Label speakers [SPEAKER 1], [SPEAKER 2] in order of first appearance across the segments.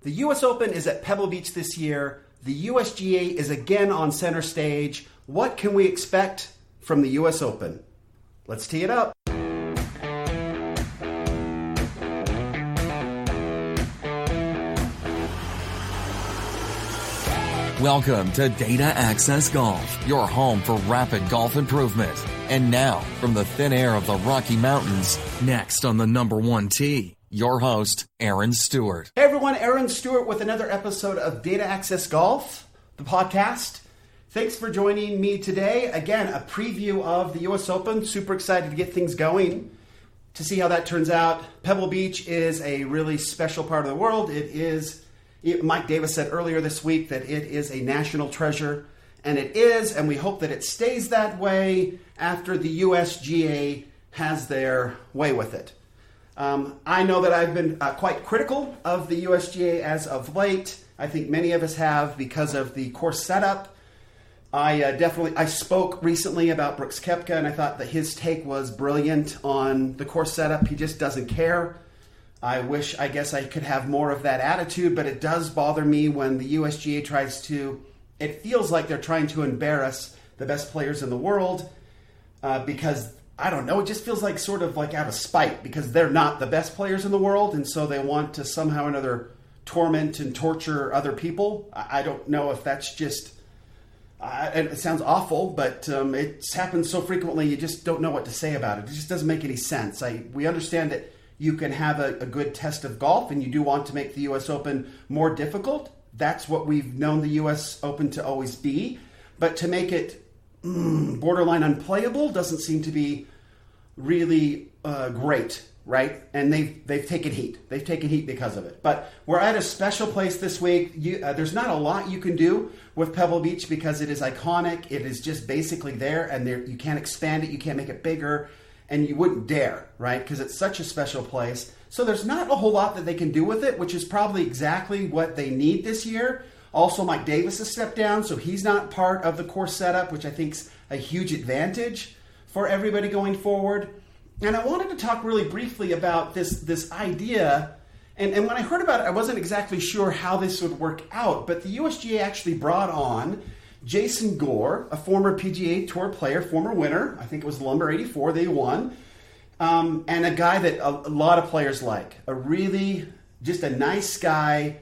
[SPEAKER 1] The U.S. Open is at Pebble Beach this year. The USGA is again on center stage. What can we expect from the U.S. Open? Let's tee it up.
[SPEAKER 2] Welcome to Data Access Golf, your home for rapid golf improvement. And now, from the thin air of the Rocky Mountains, next on the number one tee, your host, Aaron Stewart.
[SPEAKER 1] Hey everyone, Aaron Stewart with another episode of Data Access Golf, the podcast. Thanks for joining me today. Again, a preview of the U.S. Open. Super excited to get things going, to see how that turns out. Pebble Beach is a really special part of the world. Mike Davis said earlier this week that it is a national treasure, and it is, and we hope that it stays that way after the USGA has their way with it. I know that I've been quite critical of the USGA as of late. I think many of us have because of the course setup. I spoke recently about Brooks Koepka, and I thought that his take was brilliant on the course setup. He just doesn't care. I guess I could have more of that attitude, but it does bother me when the USGA it feels like they're trying to embarrass the best players in the world because, I don't know, it just feels like sort of like out of spite because they're not the best players in the world, and so they want to somehow or another torment and torture other people. I don't know if that's just, it sounds awful, but it's happened so frequently you just don't know what to say about it. It just doesn't make any sense. We understand that you can have a good test of golf, and you do want to make the U.S. Open more difficult. That's what we've known the U.S. Open to always be. But to make it borderline unplayable doesn't seem to be really great, right? And they've taken heat. They've taken heat because of it. But we're at a special place this week. There's not a lot you can do with Pebble Beach because it is iconic. It is just basically there, and you can't expand it. You can't make it bigger. And you wouldn't dare, right? Because it's such a special place. So there's not a whole lot that they can do with it, which is probably exactly what they need this year. Also, Mike Davis has stepped down, so he's not part of the course setup, which I think is a huge advantage for everybody going forward. And I wanted to talk really briefly about this idea. And when I heard about it, I wasn't exactly sure how this would work out. But the USGA actually brought on Jason Gore, a former PGA Tour player, former winner. I think it was number 84 they won. And a guy that a lot of players like. Just a nice guy,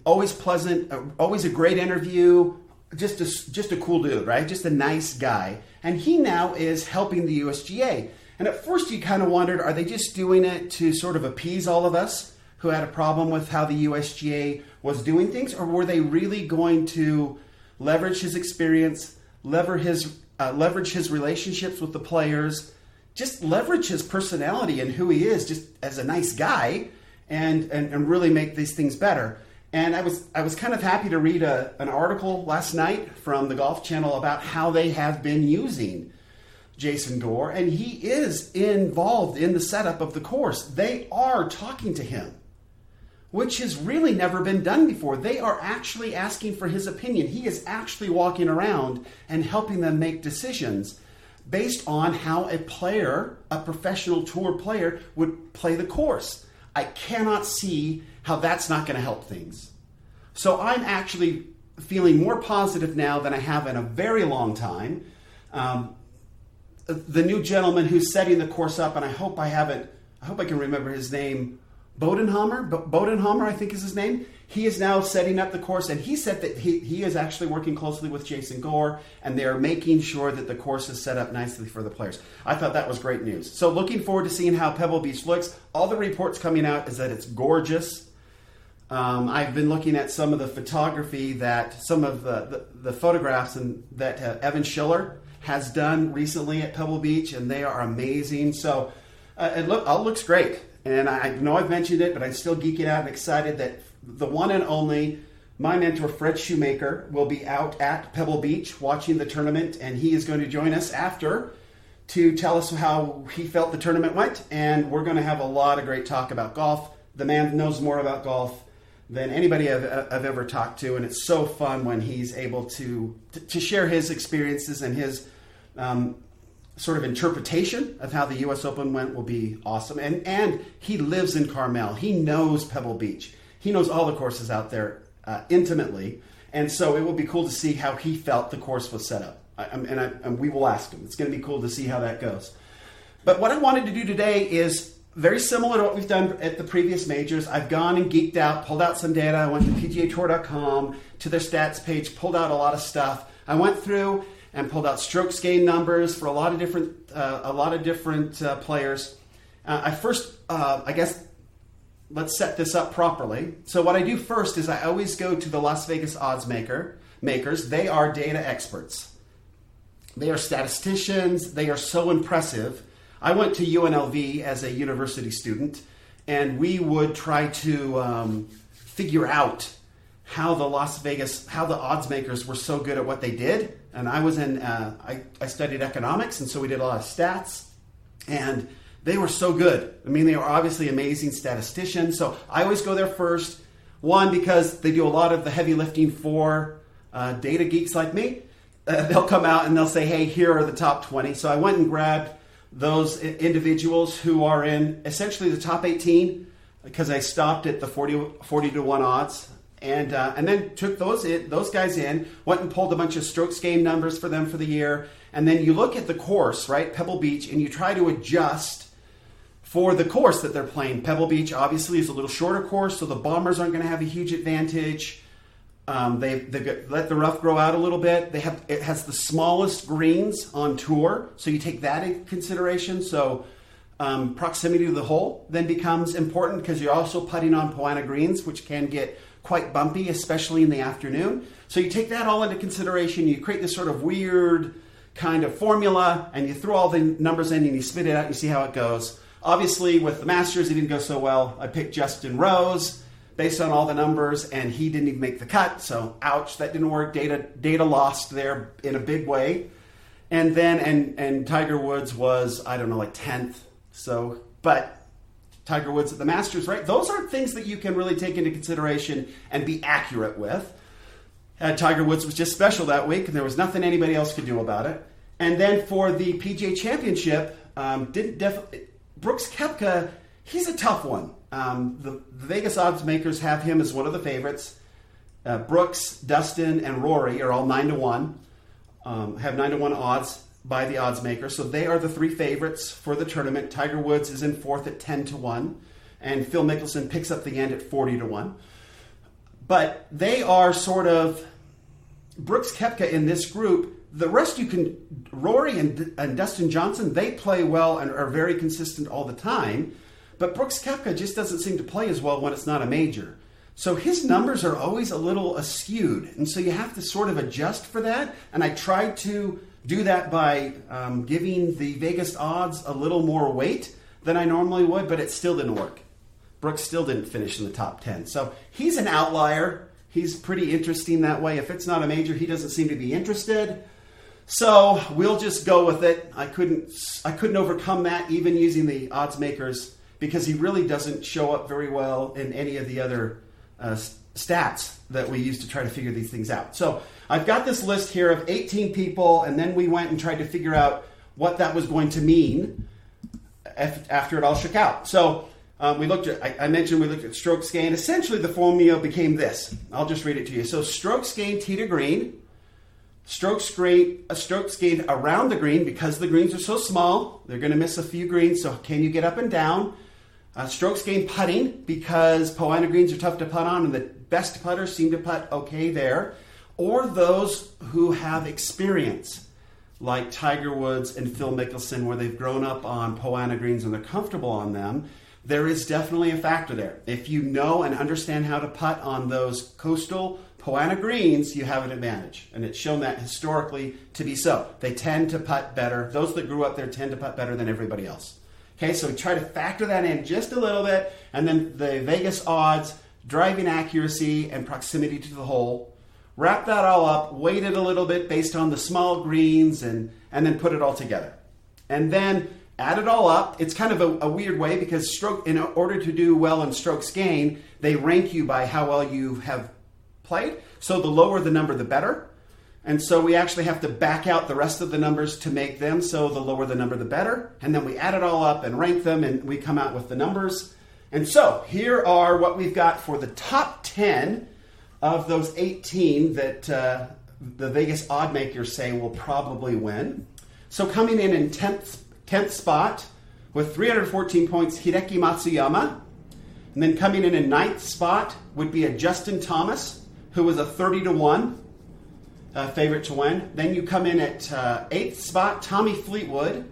[SPEAKER 1] always pleasant, always a great interview, just a cool dude, right? Just a nice guy. And he now is helping the USGA. And at first you kind of wondered, are they just doing it to sort of appease all of us who had a problem with how the USGA was doing things? Or were they really going to leverage his experience, leverage his relationships with the players, just leverage his personality and who he is just as a nice guy and really make these things better? And I was kind of happy to read an article last night from the Golf Channel about how they have been using Jason Gore, and he is involved in the setup of the course. They are talking to him, which has really never been done before. They are actually asking for his opinion. He is actually walking around and helping them make decisions based on how a professional tour player, would play the course. I cannot see how that's not going to help things. So I'm actually feeling more positive now than I have in a very long time. The new gentleman who's setting the course up, and I hope I can remember his name, Bodenhammer, I think is his name. He is now setting up the course, and he said that he is actually working closely with Jason Gore, and they are making sure that the course is set up nicely for the players. I thought that was great news. So looking forward to seeing how Pebble Beach looks. All the reports coming out is that it's gorgeous. I've been looking at some of the photography some of the photographs that Evan Schiller has done recently at Pebble Beach, and they are amazing. So it all looks great. And I know I've mentioned it, but I'm still geeking out and excited that the one and only, my mentor, Fred Shoemaker, will be out at Pebble Beach watching the tournament, and he is going to join us after to tell us how he felt the tournament went, and we're going to have a lot of great talk about golf. The man knows more about golf than anybody I've ever talked to, and it's so fun when he's able to share his experiences, and his sort of interpretation of how the U.S. Open went will be awesome. And he lives in Carmel. He knows Pebble Beach. he knows all the courses out there intimately. And so it will be cool to see how he felt the course was set up. And we will ask him. It's going to be cool to see how that goes. But what I wanted to do today is very similar to what we've done at the previous majors. I've gone and geeked out, pulled out some data. I went to PGAtour.com, to their stats page, pulled out a lot of stuff. I went through and pulled out strokes gained numbers for a lot of different players. I guess let's set this up properly. So what I do first is I always go to the Las Vegas odds makers. They are data experts. They are statisticians. They are so impressive. I went to UNLV as a university student, and we would try to figure out how the odds makers were so good at what they did. And I was I studied economics, and so we did a lot of stats, and they were so good. I mean, they were obviously amazing statisticians. So I always go there first. One, because they do a lot of the heavy lifting for data geeks like me. They'll come out and they'll say, hey, here are the top 20. So I went and grabbed those individuals who are in essentially the top 18, because I stopped at the 40 to 1 odds. And then took those guys in, went and pulled a bunch of strokes gained numbers for them for the year. And then you look at the course, right, Pebble Beach, and you try to adjust for the course that they're playing. Pebble Beach obviously is a little shorter course, so the Bombers aren't going to have a huge advantage. They've let the rough grow out a little bit. It has the smallest greens on tour, so you take that into consideration. So proximity to the hole then becomes important, because you're also putting on Poana greens, which can get quite bumpy, especially in the afternoon. So you take that all into consideration. You create this sort of weird kind of formula, and you throw all the numbers in and you spit it out and you see how it goes. Obviously, with the Masters, it didn't go so well. I picked Justin Rose based on all the numbers, and he didn't even make the cut. So, ouch, that didn't work. Data lost there in a big way. And then, and Tiger Woods was, I don't know, like 10th. So, but Tiger Woods at the Masters, right? Those are things that you can really take into consideration and be accurate with. Tiger Woods was just special that week, and there was nothing anybody else could do about it. And then for the PGA Championship, Brooks Koepka, he's a tough one. The Vegas odds makers have him as one of the favorites. Brooks, Dustin, and Rory are all 9 to 1. Have 9 to 1 odds by the odds maker, so they are the 3 favorites for the tournament. Tiger Woods is in 4th at 10 to 1, and Phil Mickelson picks up the end at 40 to 1. But they are sort of Brooks Koepka in this group. The rest Rory and Dustin Johnson, they play well and are very consistent all the time. But Brooks Koepka just doesn't seem to play as well when it's not a major. So his numbers are always a little askewed. And so you have to sort of adjust for that. And I tried to do that by giving the Vegas odds a little more weight than I normally would, but it still didn't work. Brooks still didn't finish in the top 10. So he's an outlier. He's pretty interesting that way. If it's not a major, he doesn't seem to be interested. So we'll just go with it. I couldn't overcome that even using the odds makers, because he really doesn't show up very well in any of the other stats that we use to try to figure these things out. So I've got this list here of 18 people, and then we went and tried to figure out what that was going to mean after it all shook out. So I mentioned we looked at strokes gained. Essentially, the formula became this. I'll just read it to you. So strokes gained tee to green, strokes gained around the green, because the greens are so small, they're going to miss a few greens, so can you get up and down? Strokes gained putting, because Poana greens are tough to putt on, and the best putters seem to putt okay there. Or those who have experience, like Tiger Woods and Phil Mickelson, where they've grown up on Poana greens and they're comfortable on them. There is definitely a factor there. If you know and understand how to putt on those coastal Poana greens, you have an advantage. And it's shown that historically to be so. They tend to putt better. Those that grew up there tend to putt better than everybody else. Okay, so we try to factor that in just a little bit. And then the Vegas odds, driving accuracy, and proximity to the hole. Wrap that all up, weight it a little bit based on the small greens, and then put it all together. And then add it all up. It's kind of a weird way, because in order to do well in strokes gained, they rank you by how well you have played. So the lower the number, the better. And so we actually have to back out the rest of the numbers to make them, so the lower the number, the better. And then we add it all up and rank them, and we come out with the numbers. And so here are what we've got for the top 10 of those 18 that the Vegas odd makers say will probably win. So coming in 10th spot with 314 points, Hideki Matsuyama. And then coming in 9th spot would be a Justin Thomas, who was a 30-1 favorite to win. Then you come in at 8th spot, Tommy Fleetwood,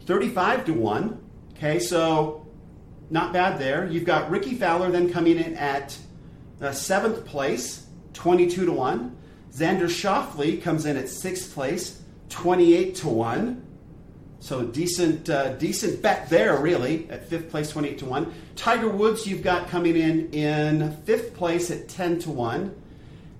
[SPEAKER 1] 35-1. Okay, so not bad there. You've got Ricky Fowler then coming in at 7th place, 22-1. Xander Schauffele comes in at 6th place, 28-1. So decent bet there, really, at 5th place, 28-1. Tiger Woods, you've got coming in 5th place at 10-1.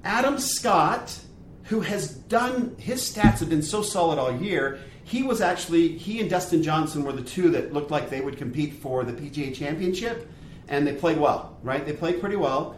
[SPEAKER 1] Adam Scott, who has done, his stats have been so solid all year. He and Dustin Johnson were the two that looked like they would compete for the PGA Championship, and they played well, right? They played pretty well.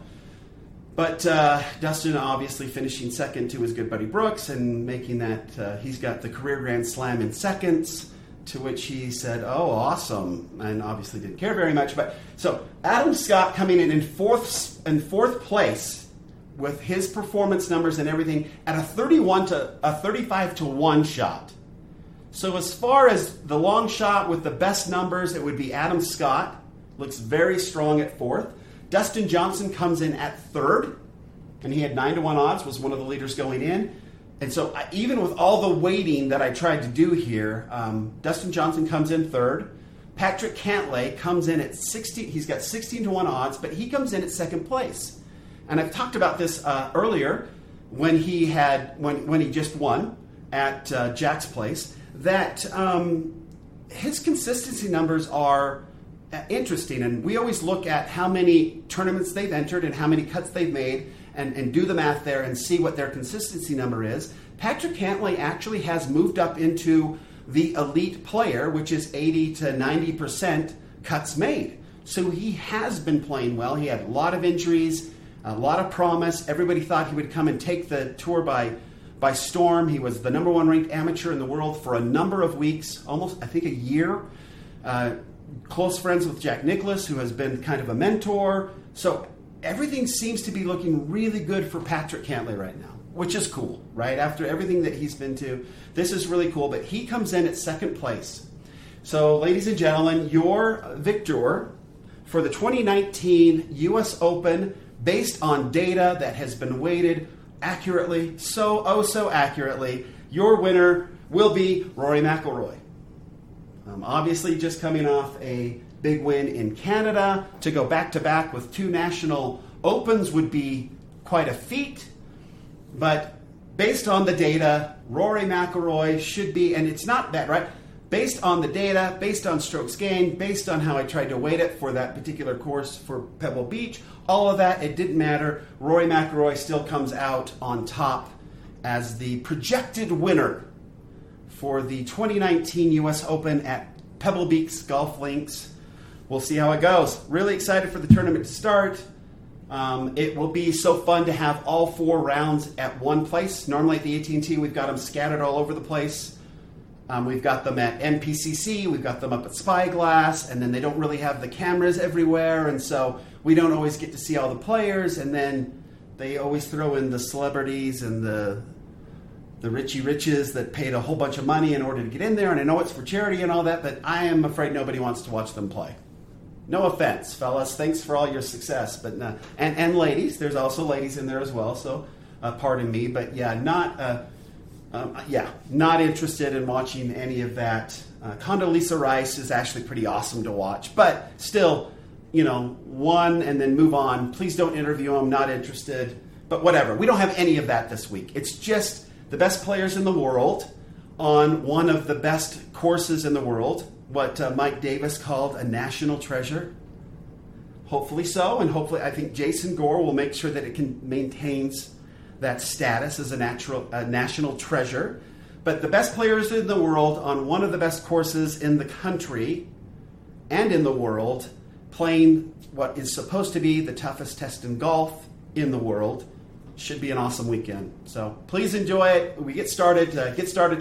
[SPEAKER 1] But Dustin obviously finishing second to his good buddy Brooks and making that, he's got the career Grand Slam in seconds, to which he said, oh, awesome, and obviously didn't care very much. But so Adam Scott coming in fourth place with his performance numbers and everything at a 35-1 shot. So as far as the long shot with the best numbers, it would be Adam Scott. Looks very strong at 4th. Dustin Johnson comes in at 3rd, and he had 9-1 odds, was one of the leaders going in. And so even with all the weighting that I tried to do here, Dustin Johnson comes in 3rd. Patrick Cantlay comes in at 16. He's got 16-1 odds, but he comes in at 2nd place. And I've talked about this earlier when he just won at Jack's place, that his consistency numbers are interesting. And we always look at how many tournaments they've entered and how many cuts they've made and do the math there and see what their consistency number is. Patrick Cantlay actually has moved up into the elite player, which is 80 to 90% cuts made. So he has been playing well. He had a lot of injuries, a lot of promise. Everybody thought he would come and take the tour by storm. He was the number 1 ranked amateur in the world for a number of weeks, almost, I think, a year. Close friends with Jack Nicklaus, who has been kind of a mentor. So everything seems to be looking really good for Patrick Cantlay right now, which is cool, right? After everything that he's been to, this is really cool. But he comes in at 2nd place. So, ladies and gentlemen, your victor for the 2019 U.S. Open, based on data that has been weighted accurately, so accurately, your winner will be Rory McIlroy. Obviously, just coming off a big win in Canada, to go back-to-back with 2 national opens would be quite a feat. But based on the data, Rory McIlroy should be, and it's not bad, right? Based on the data, based on strokes gained, based on how I tried to weight it for that particular course for Pebble Beach, all of that, it didn't matter. Rory McIlroy still comes out on top as the projected winner for the 2019 U.S. Open at Pebble Beach Golf Links. We'll see how it goes. Really excited for the tournament to start. It will be so fun to have all 4 rounds at one place. Normally at the AT&T, we've got them scattered all over the place. We've got them at NPCC, we've got them up at Spyglass, and then they don't really have the cameras everywhere, and so we don't always get to see all the players, and then they always throw in the celebrities and the Richie Riches that paid a whole bunch of money in order to get in there, and I know it's for charity and all that, but I am afraid nobody wants to watch them play. No offense, fellas. Thanks for all your success, but no. And ladies. There's also ladies in there as well, so pardon me. But yeah, not interested in watching any of that. Condoleezza Rice is actually pretty awesome to watch, but still, one and then move on. Please don't interview them. Not interested. But whatever. We don't have any of that this week. It's just the best players in the world on one of the best courses in the world. What Mike Davis called a national treasure. Hopefully so, and hopefully I think Jason Gore will make sure that it maintains that status as a national treasure. But the best players in the world on one of the best courses in the country and in the world, playing what is supposed to be the toughest test in golf in the world. Should be an awesome weekend. So please enjoy it. We get started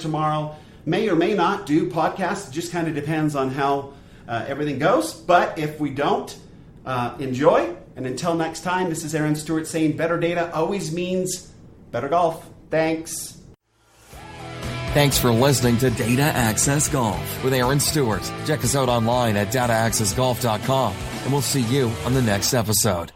[SPEAKER 1] tomorrow. May or may not do podcasts. It just kind of depends on how everything goes. But if we don't, enjoy. And until next time, this is Aaron Stewart saying better data always means better golf. Thanks.
[SPEAKER 2] Thanks for listening to Data Access Golf with Aaron Stewart. Check us out online at dataaccessgolf.com, and we'll see you on the next episode.